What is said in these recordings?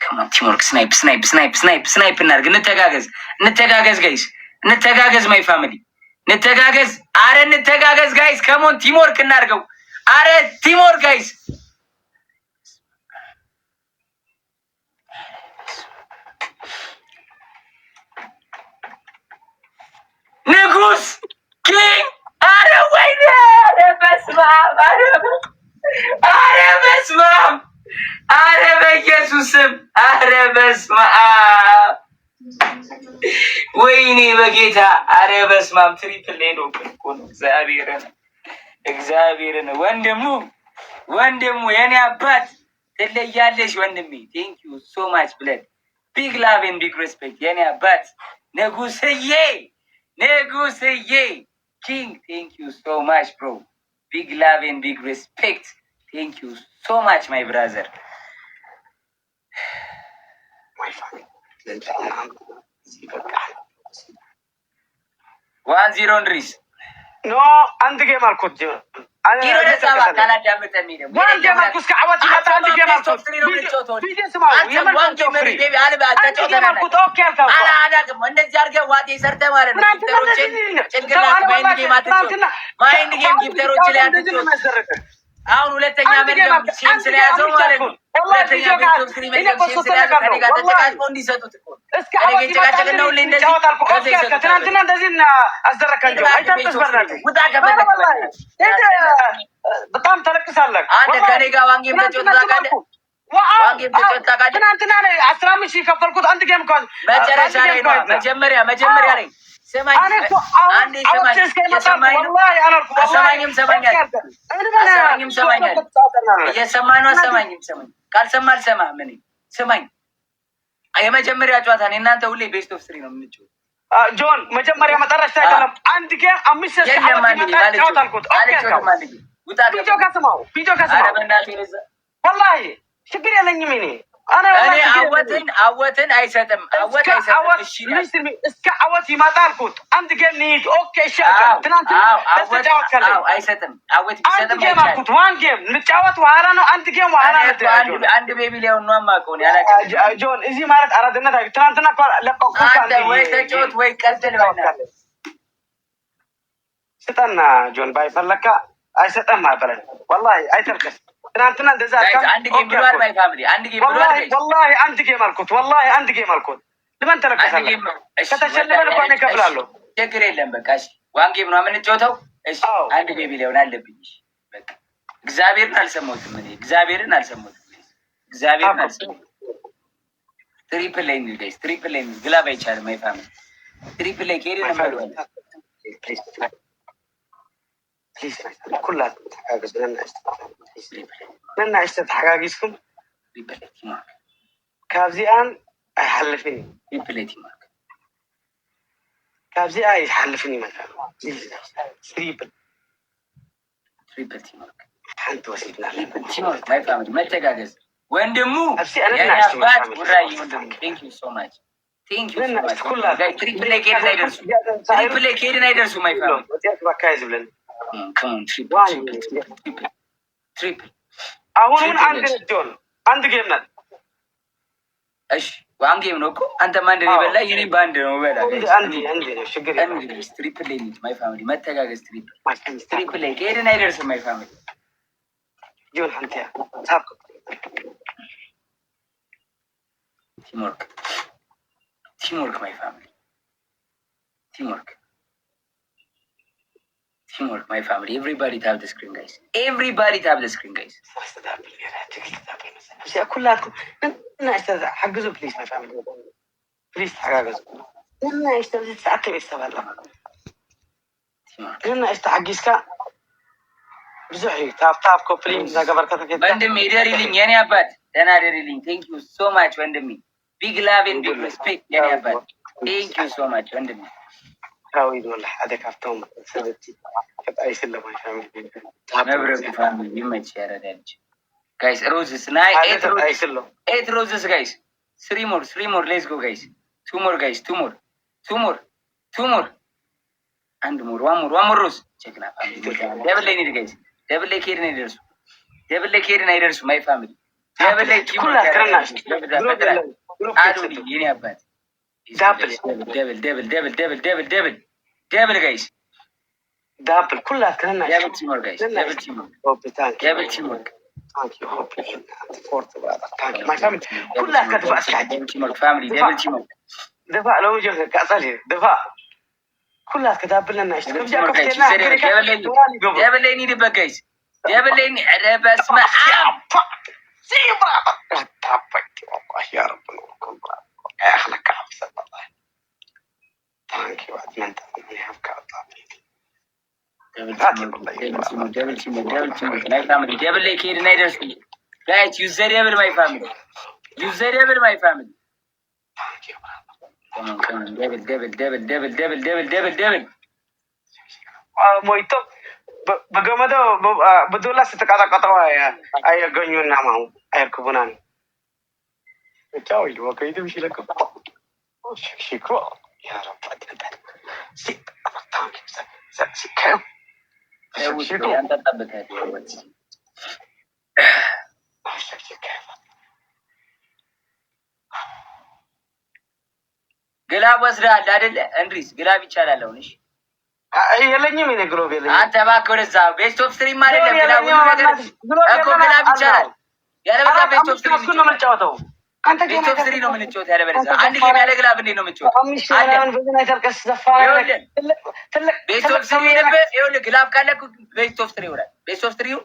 ከማን ቲምወርክ ስናይፕ እናድርግ። እንተጋገዝ ጋይስ እንተጋገዝ። ማይ ፋሚሊ እንተጋገዝ። አረ እንተጋገዝ ጋይስ። ከሞን ቲምወርክ እናድርገው። አረ ቲምወርክ ጋይስ። ንጉስ ኪንግ። አረ ወይኔ! አረ በስመ አብ! አረ በስመ አብ! አረ በኢየሱስም! አረ በስመ አብ! ወይኔ በጌታ! አረ በስመ አብ! ትሪፕል ሄዶ እኮ ነው። እግዚአብሔርን ወንድሙ የኔ አባት ትለያለሽ ወንድሜ። ቴንክ ዩ ሶ ማች ብለድ ቢግ ላቭ ኤንድ ቢግ ሬስፔክት የኔ አባት ንጉስዬ ኪንግ። ቴንክ ዩ ሶ ማች ብሮ። ቢግ ላቭ ኤንድ ቢግ ሬስፔክት። ቴንክ ዩ ሶ ማች ማይ ብራዘር። 1-0 እንድሪስ ኖ አንድ ጌም አልኩት። አሁን ሁለተኛ መድገም ሼም ስለያዘው ማለት ነው። ሁለተኛ ቤቶች ስለሚመገብ ሼም ስለያዘው ከኔ ጋር ተጨቃጭቆ እንዲሰጡት እኮ እኔ ግን ጨቃጨቅ ነው። እንደዚህ ትናንትና እንደዚህ አስደረካቸው። አይታጠስበራለሁ ውጣ ከፈለክ በጣም ተለቅሳለህ። አንተ ከኔ ጋር ዋንጌም ተጫወት ታውቃለህ። ዋንጌም ተጫወት ታውቃለህ። ትናንትና ነው 15,000 ከፈልኩት አንድ ጌም እንኳን መጨረሻ ላይ ነው። መጀመሪያ ላይ ሰማኝ አንዴ ሰማኝ ካልሰማ አልሰማም። ምን ስማኝ፣ የመጀመሪያ ጨዋታ ነው። እናንተ ሁሌ ቤስት ኦፍ 3 ነው የምንጫወተው። ጆን መጀመሪያ መጨረሻ አይደለም። አንድ ጌም 5 ወላሂ ችግር የለኝም እኔ አወትን አይሰጥም። እስከ አወት ይመጣ አልኩት። አንድ ጌም እንሂድ። ኦኬ እሺ። አይሰጥም። አንድ ጌም አልኩት። ዋን ጌም እንጫወት በኋላ ነው። አንድ ጌም በኋላ ነው። አንድ ቤቢ ሊሆን ነው የማውቀው ጆን። እዚህ ማለት አራድነት አይ ትናንትና ወይ ተጫወት ወይ ቀጥል ስጠና ጆን። ባይፈለካ አይሰጠም ማለት ወላሂ አይተልከስ ትናንትና እንደዛ አንድ ጌም ብሏል። ማይ ፋሚሊ አንድ ጌም ብሏል። ወላሂ አንድ ጌም አልኩት። ወላሂ አንድ ጌም አልኩት። ለምን ተለቀሰለ? ከተሸለመን እንኳን ይከፍላሉ። ችግር የለም በቃ እሺ። ዋን ጌም ነው የምንጫወተው። እሺ አንድ ጌም ሊሆን አለብኝ። በቃ እግዚአብሔርን አልሰማሁትም። ትሪፕል ላይ ነው ጋይስ። ትሪፕል ላይ ነው ግላብ አይቻልም። ማይ ፋሚሊ ትሪፕል ላይ ከሄደ ነበር ወይ ኩላት ተጋግዝ ነና ተሓጋጊዝኩም ካብዚኣን ኣይሓልፍን ካብዚኣ ኣይሓልፍን ይመጣል። ትሪፕል ሓንቲ ወሲድና መተጋገዝ ወንድሙ ያባት ጉራይ ወንድሙ ቴንክ ዩ ሶ ማች ትሪፕል ላይ ከሄድን አይደርሱ ማይ ፋሚሊ ባካይ ዝብለን ትሪፕል አሁን አንድ ጆን አንድ ጌም ናት። እሺ ዋን ጌም ነው እኮ አንተም አንድ ነው በላ የኔ ባንድ ነው በላ አንድ ነው ችግር የለም። ትሪፕል ላይ ማይ ፋሚሊ መተጋገዝ ትሪፕል ላይ ከሄድን አይደርስም ማይ ፋሚሊ ጆን አንተ ታብኩ ቲምወርክ ማይ ፋሚሊ ቲምወርክ my family. Everybody tap the screen guys. كلاتكم حجزوا بليز my family. بليز حجزوا لنا ساعتين يستبدل لنا حجزك بزحي تاب كوبلين ذا قبرتك كده وندم يدريلين يعني أبد أنا يدريلين. Thank you so much وندم. Big love and big respect يعني أبد. Thank you so much وندم. راويد ولا حدا كافتهم سبتي كباي سلم ما فاهم نبرك فاهم يما تشارة دالج guys roses nine 8 roses guys 3 more let's go guys 2 more guys 2 more and more one more rose check na family double lane guys double lane here needers my family كلها كرناش دبل جايز دبل كلها كرناش دبل تيمور جايز دبل تيمور دبل تيمور كلها كدفاع سكعد دبل تيمور فاميلي دبل تيمور دفاع لو جه كأصلي دفاع كلها كدابل لنا اشتغل جاكم دبل ليني دبل جايز دبل ليني على بسمع سيبا تابك والله يا رب نوركم اخلك عبسة والله ثانك يو اتمنى اني افكر دبل ليك هيد نايدرز guys use the devil my family use the devil my family come on devil مويتو بقمدو بدولا ستقاطقطوا اي غنيونا ماو ايركبونان تاوي وكيدو مشي لكم شكرا يا رب سي شكرا انت طبتها ግላብ ወስደሃል አይደለ? እንድሪስ ግላብ ይቻላል አሁንሽ? የለኝም እኔ ግሎብ የለኝም። አንተ እባክህ ወደዛ ቤስት ኦፍ ስትሪም አይደለም ግላብ ሁሉ ነገር እኮ ግላብ ይቻላል። ያለበዛ ቤስት ኦፍ ስትሪም ነው የምንጫወተው። አንተ ቤስት ኦፍ ስትሪም ነው የምንጫወተው። ያለበዛ አንድ ጌም ያለ ግላብ እንዴት ነው የምንጫወተው? አንድ በዘና ይተርከስ ዘፋራ ቤስት ኦፍ ስትሪም ነበር። ይኸውልህ ግላብ ካለ ቤስት ኦፍ ስትሪም ይሆናል። ቤስት ኦፍ ስትሪም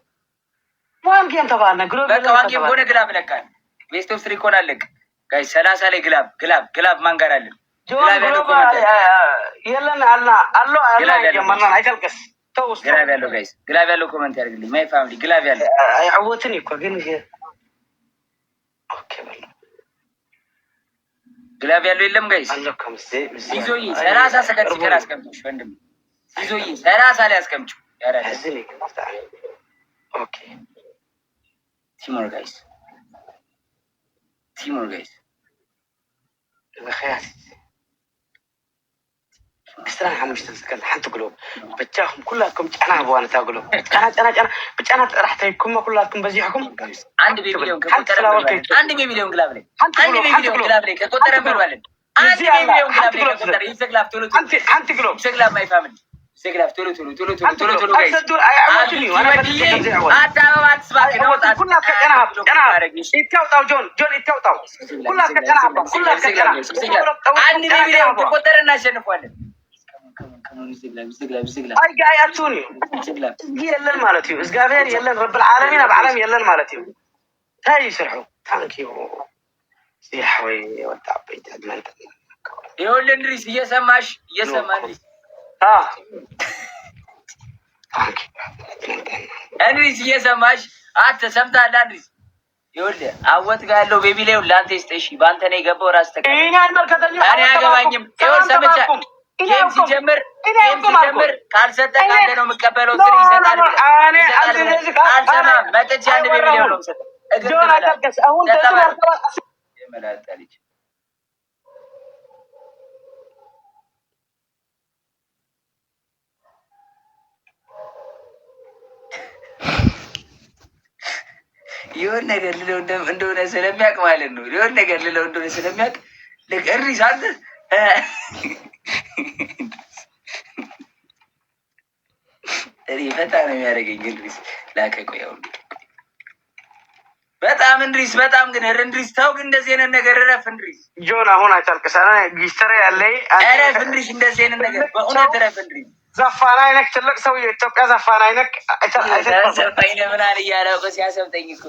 ዋን ጌም ተባለ ግሎብ በቃ ዋን ጌም ሆነ ግላብ ለካል ቤስት ኦፍ ስትሪም ኮን አለቅ ጋይስ 30 ላይ ግላብ ማን ጋር አለ? የለን አላ አሎ አላ የማናን አይተልከስ ተውስ ግላብ ያለው ጋይስ ግላብ ያለው ኮሜንት ያርግልኝ ማይ ፋሚሊ ግላብ ያለው አይወትን እኮ ግን ኦኬ በል ግላብ ያለው የለም ጋይስ አለከም ይዞይ 30 ሰከንድ ሲቀር አስቀምጡሽ ወንድም ይዞይ 30 ላይ አስቀምጩ ያራዳ ኦኬ ቲሞር ጋይስ بخيال استراحة حمش تسكن حتى قلوب بتشاهم كلكم أنا أبغى تاكلوا أنا راح تيكم كلكم بزيحكم عندي بيبيليون عندي بيبيليون قلابلي عندي بيبيليون قلابلي كنت أنا بالوالد عندي بيبيليون قلابلي كنت أنا يسقلاف تولو أنت قلوب يسقلاف ما يفهمني يسقلاف تولو guys أنت ما تسمعك نوت كلها أنا يتوتاو جون يتوتاو كلها أنا عندي بيبيليون كنت أنا نشنفوالد أي جاي أتوني يلا المالتيو إسقافين يلا رب العالمين بعالم يلا المالتيو هاي يسرحوا ثانكيو سيحوي والتعبيد أدمنت يقول لندريس يسمعش اندريس እንድሪስ እየሰማሽ አንተ ሰምተሃል? እንድሪስ ይኸውልህ አወት ጋር ያለው ቤቢ ላይ ለአንተ ይስጥሽ። በአንተ ነው የገባው። ራስ ተቀበል። እኔ አያገባኝም። ይኸውልህ ሰምቻ ጌም ሲጀምር ካልሰጠህ ከአንተ ነው የምቀበለው። ስር ይሰጣል። አልሰማም። መጥቼ አንድ ቤቢ ላይ ነው የምሰጠው። የመላጣ ልጅ የሆነ ነገር ልለው እንደሆነ ስለሚያውቅ ማለት ነው። የሆነ ነገር ልለው እንደሆነ ስለሚያውቅ እንድሪስ አንተ እኔ ፈታ ነው የሚያደርገኝ እንድሪስ ላቀቆ ያው በጣም እንድሪስ በጣም ግን እንድሪስ ተው ግን እንደዚህ አይነት ነገር እረፍ እንድሪስ ጆን አሁን አታልቅሰና ጊስተር ያለኝ እረፍ እንድሪስ እንደዚህ አይነት ነገር በእውነት እረፍ እንድሪስ ዘፋና አይነክ ትልቅ ሰው የኢትዮጵያ ዘፋና አይነክ ዘፋኝ ነው ምናምን እያለ እኮ ሲያሰብጠኝ እኮ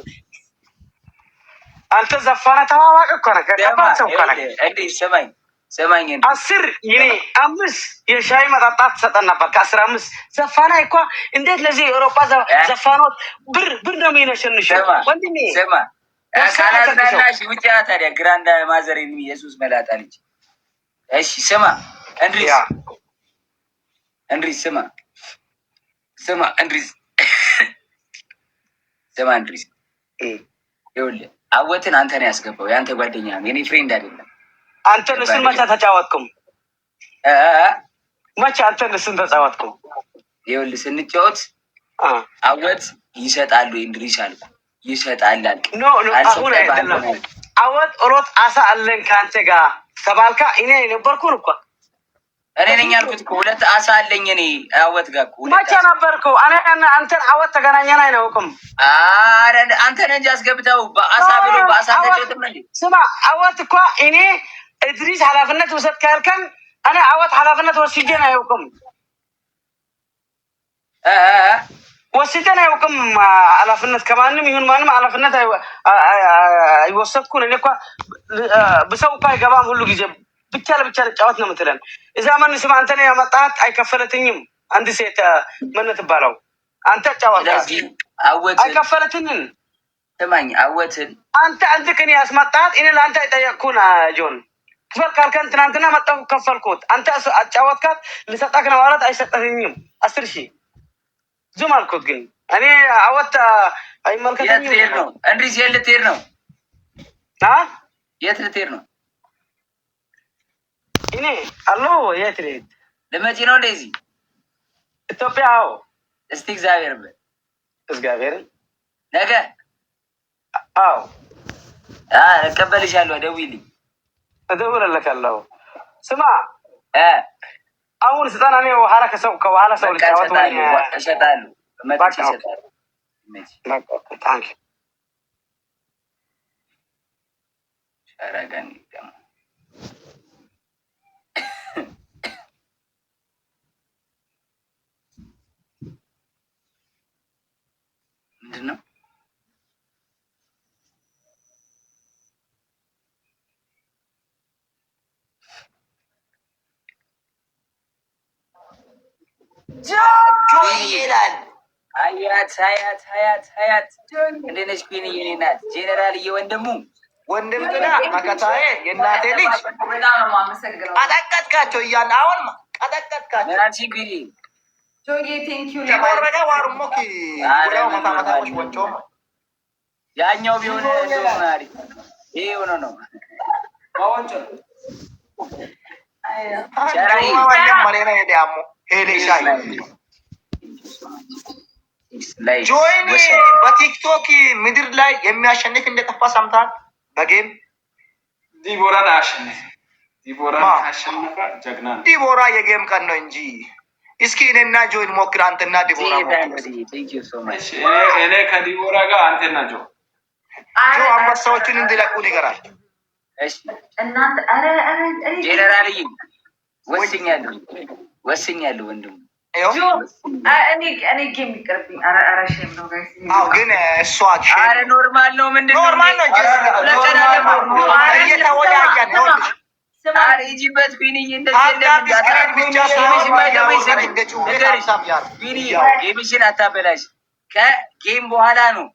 አንተ ዘፋና ተዋዋቅ እኮ ነህ ከባድ ሰው እኮ ነህ እንድሪስ ሰማኝ 10 ይኔ 5 የሻይ መጠጣት ትሰጠን ነበር ከ15 ዘፋና እኮ እንዴት ለዚህ የአውሮፓ ዘፋኖች ብር ነው የሚነሽንሽ ወንድሜ ስማ ካላዝናናሽ ውጪ ታዲያ ግራንዳ ማዘሬን ኢየሱስ መላጣ ልጅ እሺ ስማ እንድሪስ ስማ እንድሪስ ይኸውልህ አወትን አንተ ነው ያስገባው። የአንተ ጓደኛ ነው የኔ ፍሬንድ አይደለም። አንተ እሱን መቼ ተጫወትኩም? መቼ አንተ እሱን ተጫወትኩም? ይኸውልህ ስንጫወት አወት ይሰጣሉ እንድሪስ አልኩ። ይሸጣል። ኖ አሁን አይደለም። አወት ሮጥ አሳ አለን ከአንተ ጋር ተባልካ እኔ የነበርኩን እኮ እኔ ነኝ ያልኩት እኮ ሁለት አሳ አለኝ እኔ አወት ጋር እኮ መቼ ነበርኩ? እኔ አንተን አወት ተገናኘን አይናውቅም። አረ አንተ ነህ እንጂ አስገብተው በአሳ ብሎ በአሳ ተጨጥም እንዴ? ስማ አወት እኮ እኔ እድሪስ ኃላፊነት ወሰድ ካልከን እኔ አወት ኃላፊነት ወስጄን አያውቅም። ወስጄን አያውቅም። ኃላፊነት ከማንም ይሁን ማንም ኃላፊነት አይወሰድኩን። እኔ እኮ ብሰው እኮ አይገባም ሁሉ ጊዜ ብቻ ለብቻ ልጫወት ነው የምትለን። እዛ ማን ስማ አንተ ነው ያመጣት አይከፈለትኝም። አንድ ሴት ምን ትባለው አንተ ጫወት አይከፈለትኝም። ስማኝ አወትን አንተ ከኔ ያስመጣት እኔ ለአንተ አይጠየቅኩና ጆን ክፈል ካልከን ትናንትና መጣሁ ከፈልኩት። አንተ አጫወትካት ልሰጣክ ነው ማለት አይሰጠኝም። 10,000 ዙም አልኩት። ግን እኔ አወት አይመልከተኝም። የት ልትሄድ ነው? እንድሪስ የት ልትሄድ ነው? የት ልትሄድ ነው? እኔ አሎ የት ልሄድ ልመጪ ነው? እንደዚህ ኢትዮጵያ። አዎ እስቲ እግዚአብሔር በል እግዚአብሔርን ነገ አዎ እቀበልሻለሁ። ደውይልኝ። እደውልልካለሁ። ስማ አሁን ስጠና ነው ኋላ ከኋላ ሰው ልጫወት ወይ እሸጣለሁ። መጥቼ እሸጣለሁ። ታንክ ሸረገን ደግሞ ምንድን ነው? ይላል ሀያት እንዴት ነሽ? ኩን የኔ ናት። ጄኔራል እየወንድሙ ወንድም ግና መከታዬ የእናቴ ልጅ ቀጠቀጥካቸው እያለ አሁን ቀጠቀጥካቸው። ናንሲ ኩኒ ተቆረደ ዋርሞክ ጉዳው መታመታዎች ወንጮ ያኛው ቢሆን ማሪ ይሄ ሆኖ ነው ወንጮ ሸራይ ወንድም ማሪና ሄዳሙ ሄሌሻይ ጆይኒ በቲክቶክ ምድር ላይ የሚያሸንፍ እንደጠፋ ሰምታል። በጌም ዲቦራን አሸንፍ። ዲቦራ አሸንፋ ጀግና ነው። ዲቦራ የጌም ቀን ነው እንጂ እስኪ እኔና ጆይን ሞክር። አንተና ዲቦራ እኔ ከዲቦራ ጋር አንተና ጆ አንበሳዎችን እንዲለቁ ይገራል። እሺ እናንተ ጄኔራልዬ ወስኛለሁ ወንድሙ እኔ ጌም ይቅርብኝ። አረሽም ነው ጋይስ። አዎ ግን እሷ አረ ኖርማል ነው። ምንድን ነው ኖርማል ነው? እየተወያየን ነው። አረ ሂጂበት ቢኒ ጌምሽን አታበላሽ። ከጌም በኋላ ነው